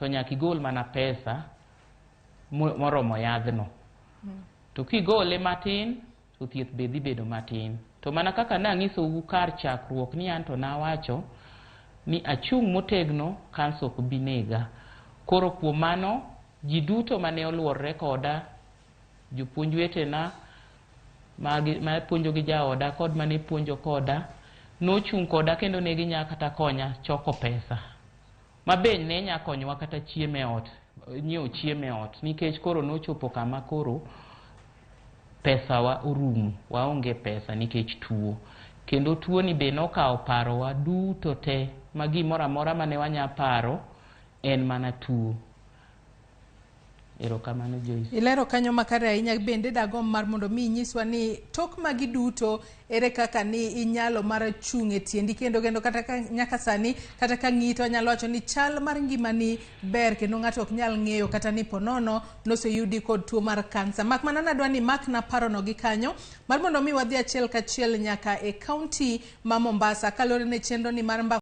to nyaka igol mana pesa moromo yadhno. To kigole matin to thieth be dhi bedo matin. To mana kaka nang'isou kar chakruok ni an to nawacho ni achung' motegno kansa ok bi nega. Koro kuom mano ji duto mane oluorre koda, jopuonj wetena ma puonjo gi jaoda kod mane puonjo koda nochung' koda kendo ne ginya kata konya choko pesa mabeny ne nya konyowa kata chiemo e ot, nyiewo chiemo e ot, nikech koro nochopo kama koro pesa wa orumo, waonge pesa nikech tuo. Kendo tuo ni be nokawo parowa duto te, ma gimoro amora mane wanya paro en mana tuo. Erokamano Joyce. Ilero kanyo makare ahinya. Bende dagom mar mondo mi nyiswa ni tok magi duto ere kaka ni inyalo mar chung' e tiendi kendo kata ka nyaka sani kata ka ng'ito nyalo wacho ni chal mar ngimani ber kendo ng'ato ok nyal ng'eyo kata ni ponono noseyudi kod tuo mar kansa. Mak mana nadwa ni mak na parono gi kanyo mar mondo mi wadhi achiel kachiel nyaka e kaunti ma Mombasa kalore ne chenro ni mar